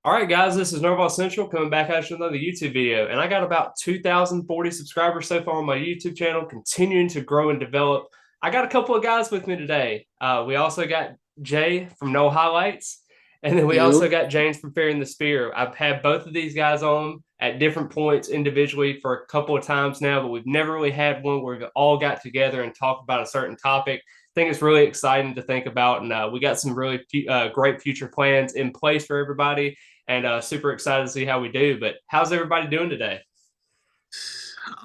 All right, guys, this is Nerval Central coming back at you with another YouTube video. And I got about 2,040 subscribers so far on my YouTube channel, continuing to grow and develop. I got a couple of guys with me today. We also got Jay from Nolehighlights, and then we also You, got James from FearingTheSpear. I've had both of these guys on at different points individually for a couple of times now, but we've never really had one where we've all got together and talked about a certain topic. I think it's really exciting to think about, and we got some really great future plans in place for everybody and super excited to see how we do. But how's everybody doing today?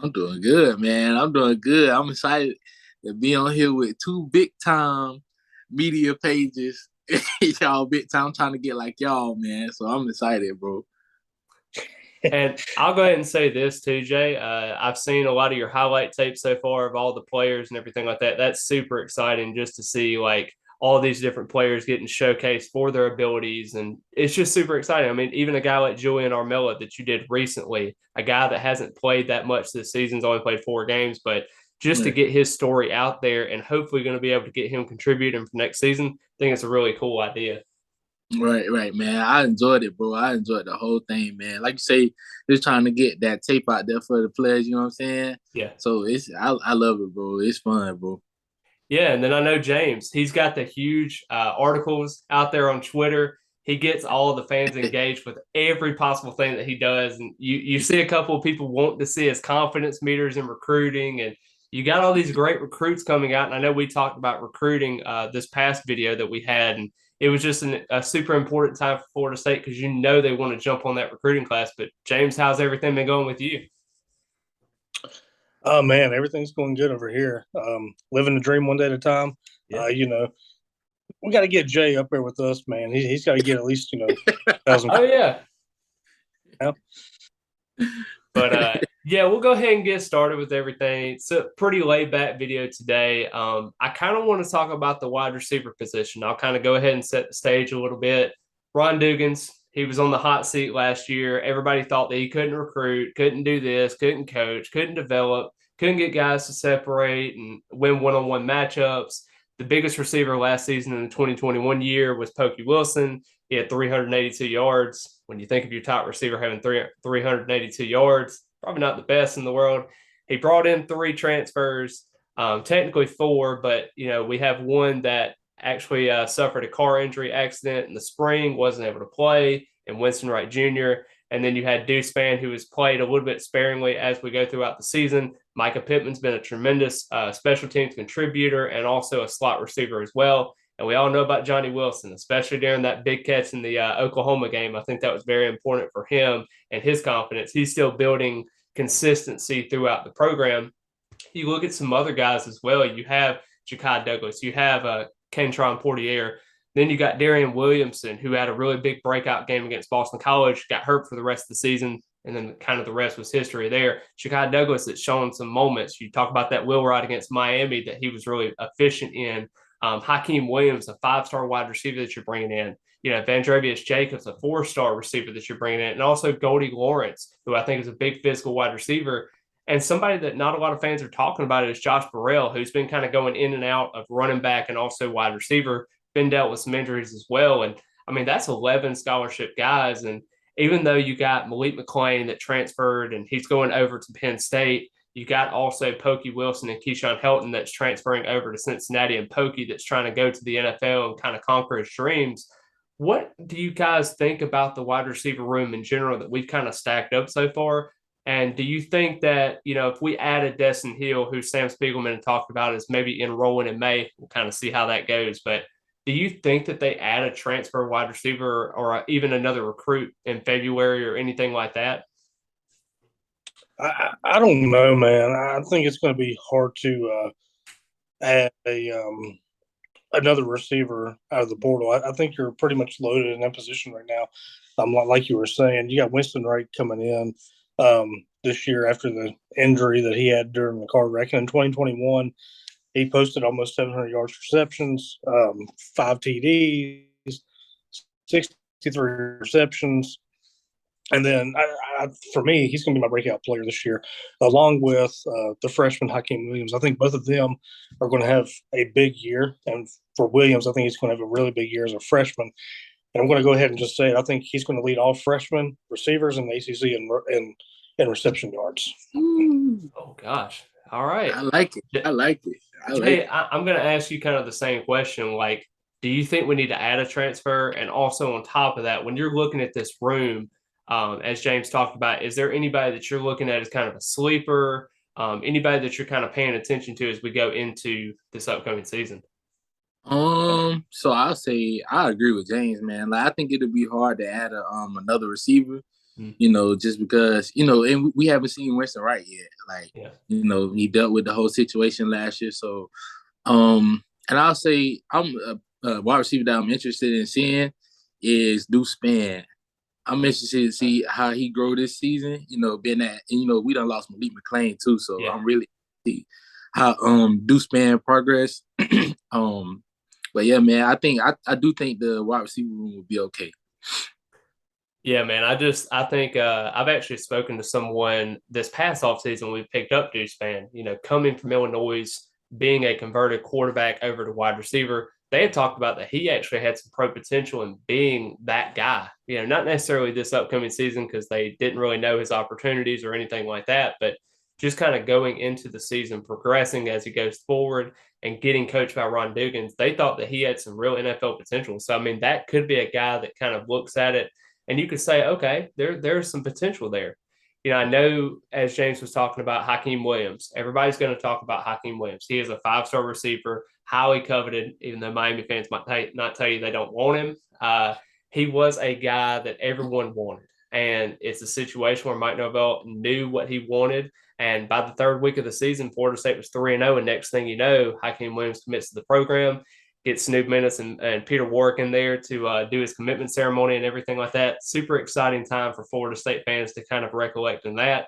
I'm doing good, man. I'm doing good. I'm excited to be on here with two big time media pages. Y'all big time. I'm trying to get like y'all, man. So I'm excited, bro. And I'll go ahead and say this too, Jay. I've seen a lot of your highlight tapes so far of all the players and everything like that. That's super exciting just to see like all these different players getting showcased for their abilities. And it's just super exciting. I mean, even a guy like Julian Armella that you did recently, a guy that hasn't played that much this season's only played 4 games, but just to Yeah. get his story out there and hopefully going to be able to get him contributing for next season, I think it's a really cool idea. Right, man. I enjoyed it, bro. I enjoyed the whole thing, man. Like you say, just trying to get that tape out there for the players, you know what I'm saying? Yeah. So I love it, bro. It's fun, bro. Yeah, and then I know James. He's got the huge articles out there on Twitter. He gets all of the fans engaged with every possible thing that he does, and you see a couple of people want to see his confidence meters in recruiting, and you got all these great recruits coming out. And I know we talked about recruiting this past video that we had, and it was just a super important time for Florida State because you know they want to jump on that recruiting class. But James, how's everything been going with you? Oh man, everything's going good over here. Living the dream one day at a time. Yeah. We got to get Jay up there with us, man. He's got to get at least 1,000. Oh yeah. Now. But yeah, we'll go ahead and get started with everything. It's a pretty laid back video today. I kind of want to talk about the wide receiver position. I'll kind of go ahead and set the stage a little bit. Ron Dugans, he was on the hot seat last year. Everybody thought that he couldn't recruit, couldn't do this, couldn't coach, couldn't develop, couldn't get guys to separate and win one-on-one matchups. The biggest receiver last season in the 2021 year was Pokey Wilson. He had 382 yards. When you think of your top receiver having 382 yards, probably not the best in the world. He brought in 3 transfers, technically 4, but we have one that actually suffered a car injury accident in the spring, wasn't able to play, and Winston Wright Jr. And then you had Deuce Spann, who has played a little bit sparingly as we go throughout the season. Micah Pittman's been a tremendous special teams contributor and also a slot receiver as well. And we all know about Johnny Wilson, especially during that big catch in the Oklahoma game. I think that was very important for him and his confidence. He's still building consistency throughout the program. You look at some other guys as well. You have Ja'Kai Douglas. You have Kentron Portier. Then you got Darian Williamson, who had a really big breakout game against Boston College, got hurt for the rest of the season, and then kind of the rest was history there. Ja'Kai Douglas has shown some moments. You talk about that wheel ride against Miami that he was really efficient in. Hakeem Williams, a 5-star wide receiver that you're bringing in. Vandrevius Jacobs, a 4-star receiver that you're bringing in, and also Goldie Lawrence, who I think is a big physical wide receiver. And somebody that not a lot of fans are talking about is Josh Burrell, who's been kind of going in and out of running back and also wide receiver, been dealt with some injuries as well. And I mean, that's 11 scholarship guys. And even though you got Malik McClain that transferred and he's going over to Penn State, you got also Pokey Wilson and Keyshawn Helton that's transferring over to Cincinnati, and Pokey that's trying to go to the NFL and kind of conquer his dreams. What do you guys think about the wide receiver room in general that we've kind of stacked up so far? And do you think that, if we added Destin Hill, who Sam Spiegelman talked about as maybe enrolling in May, we'll kind of see how that goes. But do you think that they add a transfer wide receiver or even another recruit in February or anything like that? I don't know, man. I think it's going to be hard to add another receiver out of the portal. I think you're pretty much loaded in that position right now. Like you were saying, you got Winston Wright coming in this year after the injury that he had during the car wreck. And in 2021, he posted almost 700 yards receptions, 5 TDs, 63 receptions. And then, for me, he's going to be my breakout player this year, along with the freshman Hakeem Williams. I think both of them are going to have a big year. And for Williams, I think he's going to have a really big year as a freshman. And I'm going to go ahead and just say it. I think he's going to lead all freshman receivers in the ACC in reception yards. Oh gosh. All right. I like it. I like it. I like Jay, it. I'm going to ask you kind of the same question. Like, do you think we need to add a transfer? And also on top of that, when you're looking at this room, as James talked about, is there anybody that you're looking at as kind of a sleeper? Anybody that you're kind of paying attention to as we go into this upcoming season? So I'll say I agree with James, man. Like I think it'll be hard to add another receiver, just because, and we haven't seen Winston Wright yet. Like, Yeah. He dealt with the whole situation last year. So and I'll say I'm a wide receiver that I'm interested in seeing is Deuce Spann. I'm interested to see how he grow this season, being that, and we done lost Malik McClain too. So Yeah. I'm really see how Deuce Spann progress. But yeah, man, I do think the wide receiver room will be okay. Yeah, man. I think I've actually spoken to someone this past offseason. We picked up Deuce Spann, coming from Illinois, being a converted quarterback over to wide receiver. They had talked about that he actually had some pro potential in being that guy. Not necessarily this upcoming season because they didn't really know his opportunities or anything like that, but just kind of going into the season, progressing as he goes forward and getting coached by Ron Dugans. They thought that he had some real NFL potential. So, I mean, that could be a guy that kind of looks at it and you could say, okay, there's some potential there. I know as James was talking about Hakeem Williams, everybody's going to talk about Hakeem Williams. He is a 5-star receiver, highly coveted, even though Miami fans might not tell you they don't want him. He was a guy that everyone wanted. And it's a situation where Mike Norvell knew what he wanted. And by the third week of the season, Florida State was 3-0. And next thing you know, Hakeem Williams commits to the program, get Snoop Minnis and Peter Warwick in there to do his commitment ceremony and everything like that. Super exciting time for Florida State fans to kind of recollect in that.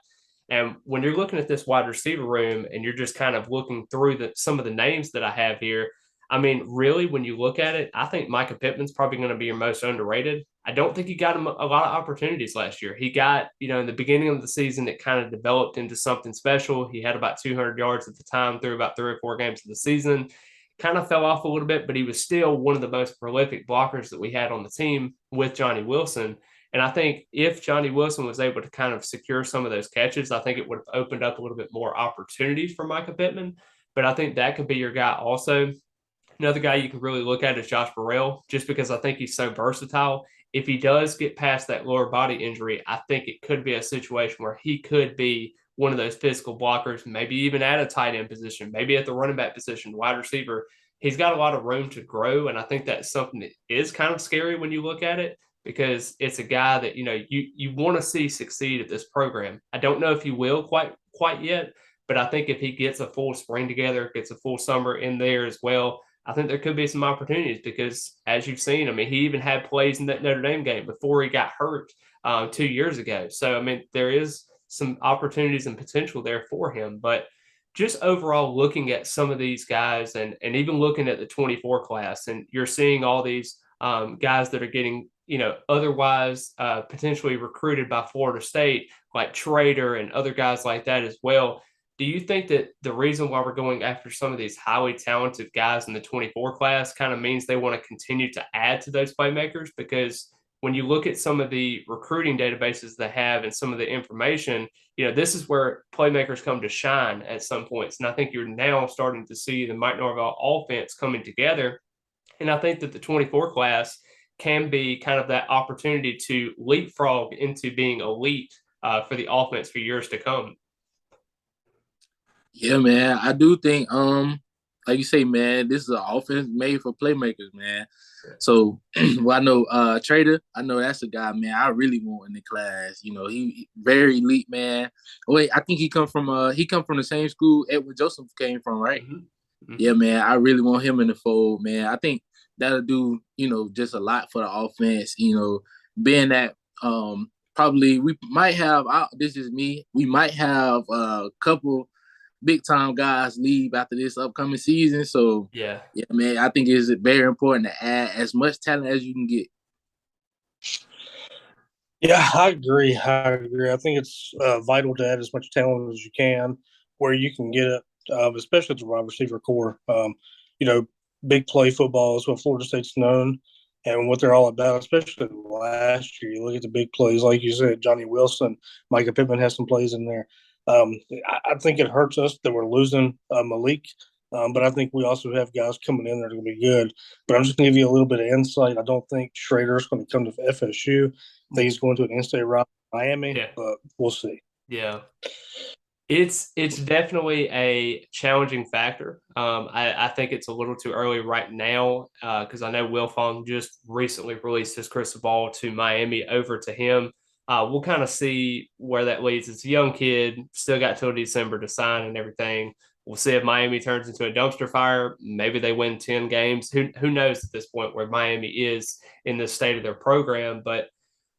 And when you're looking at this wide receiver room and you're just kind of looking through some of the names that I have here, I mean, really, when you look at it, I think Micah Pittman's probably going to be your most underrated. I don't think he got him a lot of opportunities last year. He got, in the beginning of the season, it kind of developed into something special. He had about 200 yards at the time through about 3 or 4 games of the season. Kind of fell off a little bit, but he was still one of the most prolific blockers that we had on the team with Johnny Wilson. And I think if Johnny Wilson was able to kind of secure some of those catches, I think it would have opened up a little bit more opportunities for Micah Pittman. But I think that could be your guy also. Another guy you can really look at is Josh Burrell, just because I think he's so versatile. If he does get past that lower body injury, I think it could be a situation where he could be one of those physical blockers, maybe even at a tight end position, maybe at the running back position, wide receiver. He's got a lot of room to grow. And I think that's something that is kind of scary when you look at it because it's a guy that, you want to see succeed at this program. I don't know if he will quite yet, but I think if he gets a full spring together, gets a full summer in there as well, I think there could be some opportunities because, as you've seen, I mean, he even had plays in that Notre Dame game before he got hurt 2 years ago. So, I mean, there is some opportunities and potential there for him. But just overall looking at some of these guys and even looking at the 24 class, and you're seeing all these guys that are getting, otherwise potentially recruited by Florida State, like Trader and other guys like that as well. Do you think that the reason why we're going after some of these highly talented guys in the 24 class kind of means they want to continue to add to those playmakers? Because when you look at some of the recruiting databases they have and some of the information, this is where playmakers come to shine at some points. And I think you're now starting to see the Mike Norvell offense coming together. And I think that the 24 class can be kind of that opportunity to leapfrog into being elite for the offense for years to come. Yeah, man. I do think, like you say, man, this is an offense made for playmakers, man. So, well, I know Trader. I know that's a guy, man. I really want in the class. He very elite, man. Wait, I think he come from the same school Edward Joseph came from, right? Mm-hmm. Mm-hmm. Yeah, man. I really want him in the fold, man. I think that'll do, just a lot for the offense. Being that probably we might have. This is me. We might have a couple big time guys leave after this upcoming season. So yeah, man, I think it's very important to add as much talent as you can get. Yeah, I agree. I think it's vital to add as much talent as you can where you can get it, especially at the wide receiver core. Big play football is what Florida State's known. and what they're all about, especially last year. You look at the big plays, like you said, Johnny Wilson, Micah Pittman has some plays in there. I think it hurts us that we're losing Malik, but I think we also have guys coming in that are going to be good. But I'm just going to give you a little bit of insight. I don't think Schrader's going to come to FSU. I think he's going to an in-state route in Miami, Yeah. but we'll see. Yeah. It's definitely a challenging factor. I think it's a little too early right now because I know Wilfong just recently released his crystal ball to Miami over to him. We'll kind of see where that leads. It's a young kid, still got till December to sign and everything. We'll see if Miami turns into a dumpster fire. Maybe they win 10 games. Who knows at this point where Miami is in the state of their program. But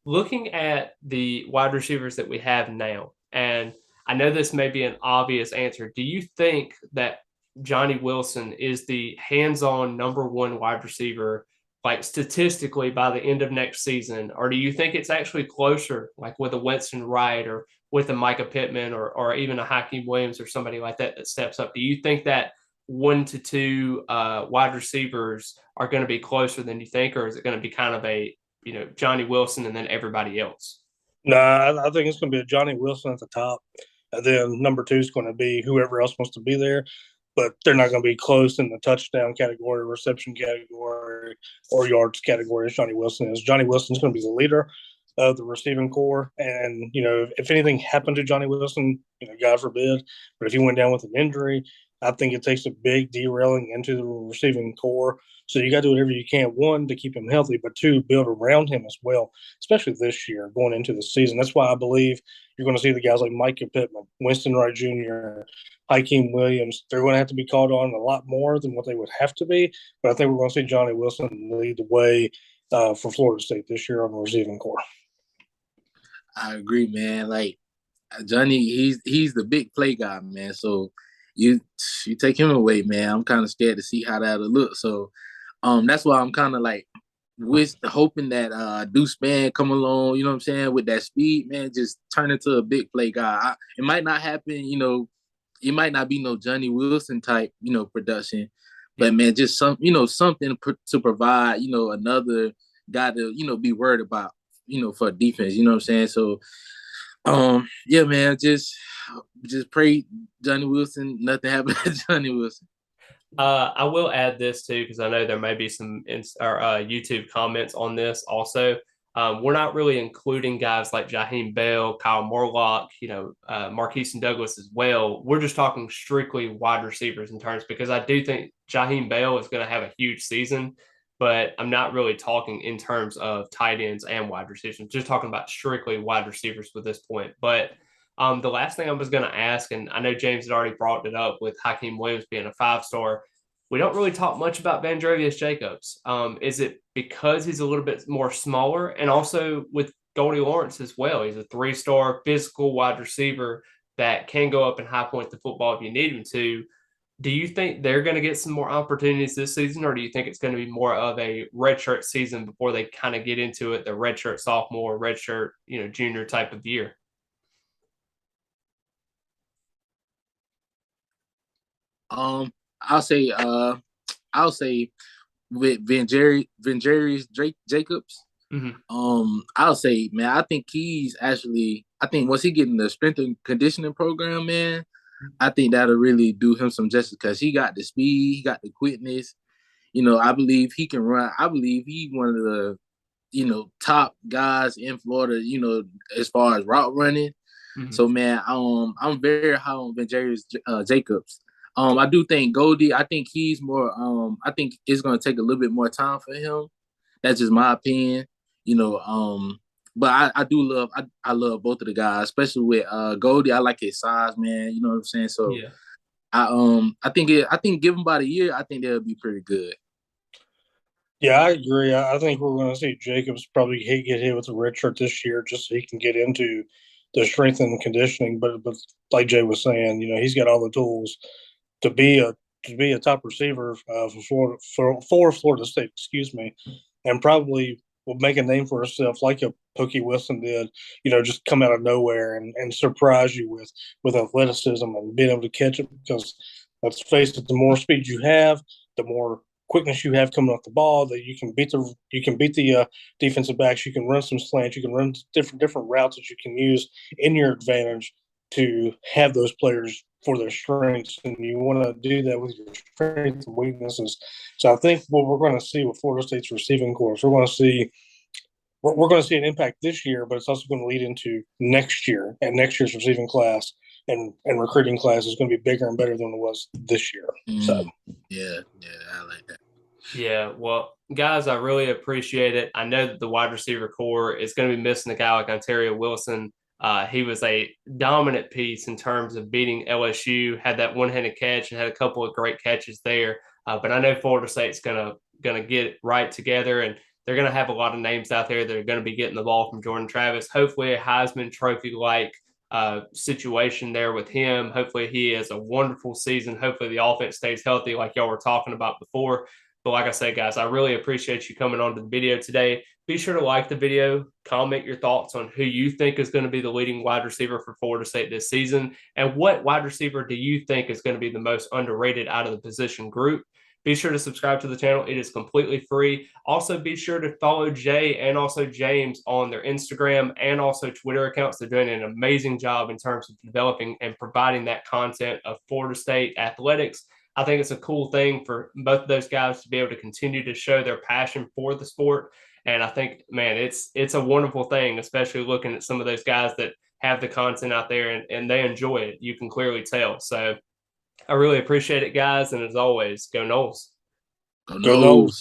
looking at the wide receivers that we have now, and I know this may be an obvious answer. Do you think that Johnny Wilson is the hands-on number one wide receiver, like statistically by the end of next season? Or do you think it's actually closer, like with a Winston Wright or with a Micah Pittman or even a Hakeem Williams or somebody like that that steps up? Do you think that 1 to 2 wide receivers are going to be closer than you think, or is it going to be kind of a, Johnny Wilson and then everybody else? No, I think it's going to be a Johnny Wilson at the top. And then number two is going to be whoever else wants to be there, but they're not going to be close in the touchdown category, reception category, or yards category as Johnny Wilson is. Johnny Wilson's going to be the leader of the receiving core. And, if anything happened to Johnny Wilson, God forbid, but if he went down with an injury, I think it takes a big derailing into the receiving core. So you got to do whatever you can, one, to keep him healthy, but two, build around him as well, especially this year going into the season. That's why I believe you're going to see the guys like Micah Pittman, Winston Wright Jr., Hakeem Williams. They're going to have to be called on a lot more than what they would have to be. But I think we're going to see Johnny Wilson lead the way for Florida State this year on the receiving core. I agree, man. Like Johnny, he's the big play guy, man. So you take him away, man. I'm kind of scared to see how that'll look. So that's why I'm kind of like hoping that Deuce Spann come along, you know what I'm saying, with that speed, man, just turn into a big play guy. It might not happen, it might not be no Johnny Wilson type, production, but man, just something to provide, another guy to, be worried about, for defense, you know what I'm saying? So yeah, man, just pray Johnny Wilson, nothing happened to Johnny Wilson. I will add this too, because I know there may be some YouTube comments on this also. We're not really including guys like Jaheim Bell, Kyle Morlock, Marquise and Douglas as well. We're just talking strictly wide receivers in terms, because I do think Jaheim Bell is going to have a huge season, but I'm not really talking in terms of tight ends and wide receivers. I'm just talking about strictly wide receivers with this point. But the last thing I was going to ask, and I know James had already brought it up with Hakeem Williams being a 5-star, we don't really talk much about Vandrevius Jacobs. Is it because he's a little bit more smaller? And also with Goldie Lawrence as well. He's a 3-star physical wide receiver that can go up and high point the football if you need him to. Do you think they're going to get some more opportunities this season, or do you think it's going to be more of a redshirt season before they kind of get into it, the redshirt sophomore, redshirt, junior type of year? I'll say with Vandrevius Jacobs. I'll say, man, I think once he get in the strength and conditioning program, man, I think that'll really do him some justice, because he got the speed, he got the quickness. I believe he can run. I believe he's one of the, top guys in Florida, as far as route running. So, man, I'm very high on Vandrevius Jacobs. I do think Goldie, I think he's more, I think it's going to take a little bit more time for him. That's just my opinion, but I do love, I love both of the guys, especially with Goldie. I like his size, man. You know what I'm saying? So yeah. I think give him about a year, I think they'll be pretty good. Yeah, I agree. I think we're going to see Jacobs probably get hit with a red shirt this year just so he can get into the strength and conditioning. But like Jay was saying, he's got all the tools to be a top receiver for Florida State, and probably will make a name for herself like a Pokey Wilson did, just come out of nowhere and surprise you with athleticism and being able to catch it, because let's face it, the more speed you have, the more quickness you have coming off the ball, that you can beat the defensive backs. You can run some slants. You can run different routes that you can use in your advantage to have those players for their strengths, and you want to do that with your strengths and weaknesses. So I think what we're going to see with Florida State's receiving corps, we're going to see an impact this year, but it's also going to lead into next year, and next year's receiving class and recruiting class is going to be bigger and better than it was this year. So yeah, I like that. Yeah, well, guys, I really appreciate it. I know that the wide receiver core is going to be missing a guy like Ontario Wilson. He was a dominant piece in terms of beating LSU, had that one-handed catch and had a couple of great catches there. But I know Florida State's gonna get it right together, and they're going to have a lot of names out there that are going to be getting the ball from Jordan Travis. Hopefully, a Heisman Trophy-like situation there with him. Hopefully, he has a wonderful season. Hopefully, the offense stays healthy, like y'all were talking about before. But like I said, guys, I really appreciate you coming on to the video today. Be sure to like the video, comment your thoughts on who you think is going to be the leading wide receiver for Florida State this season, and what wide receiver do you think is going to be the most underrated out of the position group. Be sure to subscribe to the channel. It is completely free. Also, be sure to follow Jay and also James on their Instagram and also Twitter accounts. They're doing an amazing job in terms of developing and providing that content of Florida State athletics. I think it's a cool thing for both of those guys to be able to continue to show their passion for the sport. And I think, man, it's a wonderful thing, especially looking at some of those guys that have the content out there and they enjoy it. You can clearly tell. So I really appreciate it, guys. And as always, go Noles. Go Noles.